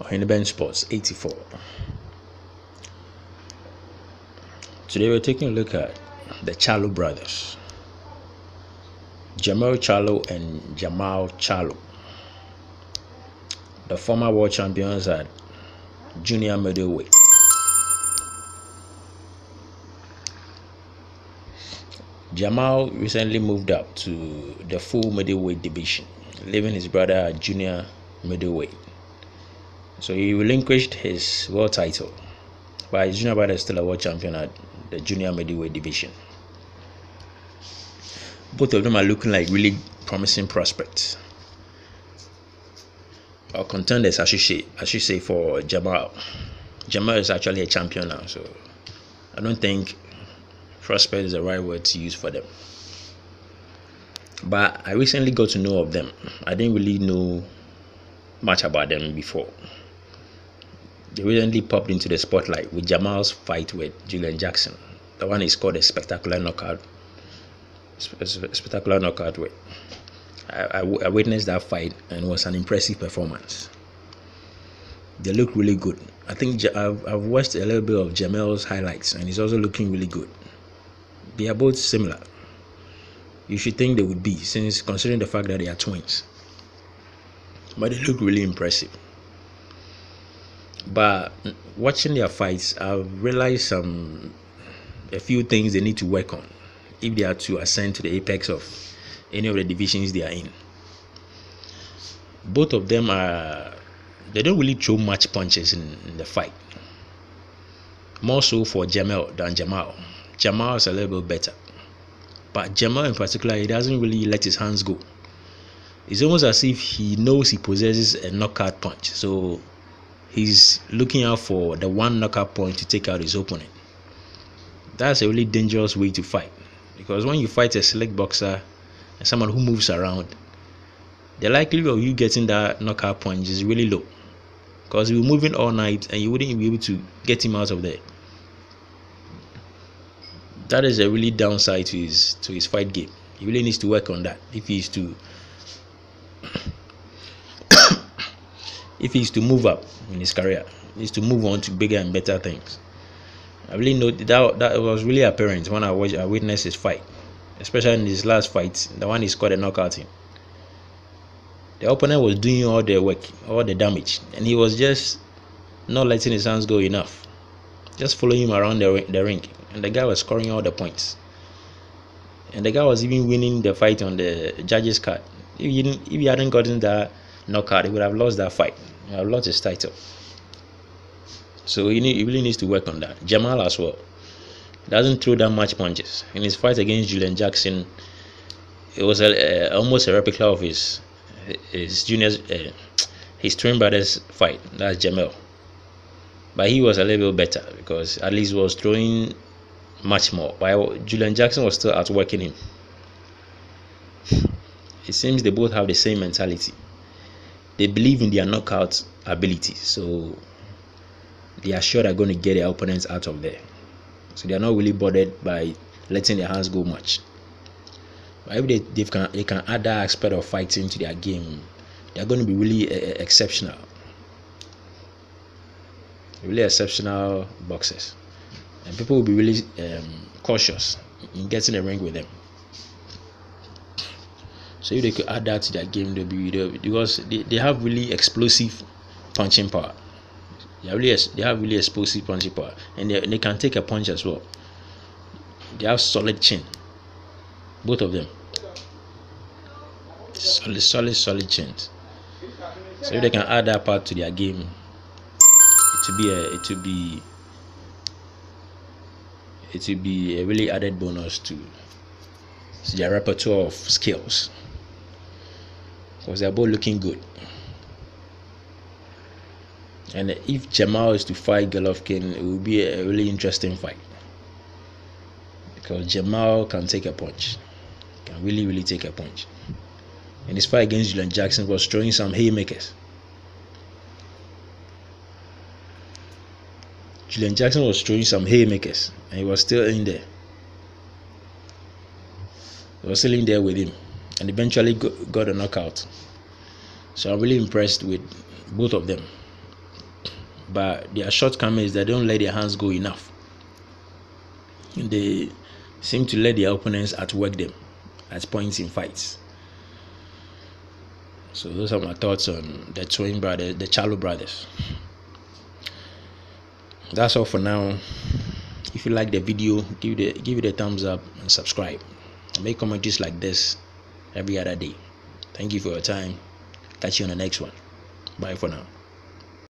or in the bench sports 84. Today we're taking a look at the Charlo brothers, Charlo and Jamal Charlo, the former world champions at junior middleweight. Jamal recently moved up to the full middleweight division, leaving his brother at junior middleweight. So he relinquished his world title, but his junior brother is still a world champion at the junior middleweight division. Both of them are looking like really promising prospects, or contenders, I should say for Jamal. Jamal is actually a champion now, so I don't think prospect is the right word to use for them. But I recently got to know of them. I didn't really know much about them before. They recently popped into the spotlight with Jamal's fight with Julian Jackson. The one is called a spectacular knockout. Spectacular knockout way. I witnessed that fight and it was an impressive performance. They look really good. I think I've watched a little bit of Jamal's highlights and he's also looking really good. They are both similar. You should think they would be, since considering the fact that they are twins. But they look really impressive. But watching their fights, I've realized a few things they need to work on if they are to ascend to the apex of any of the divisions they are in. Both of them they don't really throw much punches in the fight. More so for Jamal than Jamal. Jamal is a little bit better. But Jamal in particular, he doesn't really let his hands go. It's almost as if he knows he possesses a knockout punch. So he's looking out for the one knockout punch to take out his opponent. That's a really dangerous way to fight. Because when you fight a select boxer and someone who moves around, the likelihood of you getting that knockout punch is really low. Because you're moving all night and you wouldn't be able to get him out of there. That is a really downside to his fight game. He really needs to work on that if he's to move up in his career. He needs to move on to bigger and better things. I really know that was really apparent when I witnessed his fight, especially in his last fight, the one he scored a knockout in. The opponent was doing all the work, all the damage, and he was just not letting his hands go enough. Just following him around the ring, and the guy was scoring all the points. And the guy was even winning the fight on the judges' card. If he hadn't gotten that knockout, he would have lost that fight. He would have lost his title. So he really needs to work on that. Jamal as well. He doesn't throw that much punches. In his fight against Julian Jackson, it was almost a replica of his twin brother's fight. That's Jamal. But he was a little better because at least he was throwing much more. But Julian Jackson was still outworking him. It seems they both have the same mentality. They believe in their knockout ability. So they are sure they're going to get their opponents out of there. So they are not really bothered by letting their hands go much. But if they can add that aspect of fighting to their game, they are going to be really exceptional. Really exceptional boxers. And people will be really cautious in getting a ring with them. So if they could add that to their game, because they have really explosive punching power. They have really explosive punching power, and they can take a punch as well. They have solid chin, both of them. Solid chins. So if they can add that part to their game, it will be a really added bonus to their repertoire of skills, because they're both looking good. And if Jamal is to fight Golovkin, it will be a really interesting fight, because Jamal can take a punch, can really take a punch. In his fight against Julian Jackson, was throwing some haymakers. Julian Jackson was throwing some haymakers, and he was still in there. He was still in there with him, and eventually got a knockout. So I'm really impressed with both of them. but their shortcoming is that they don't let their hands go enough. They seem to let their opponents outwork them at points in fights. So those are my thoughts on the twin brothers, the Charlo brothers. That's all for now. If you like the video, give it a thumbs up and subscribe. I make commentaries like this every other day. Thank you for your time. Catch you on the next one. Bye for now.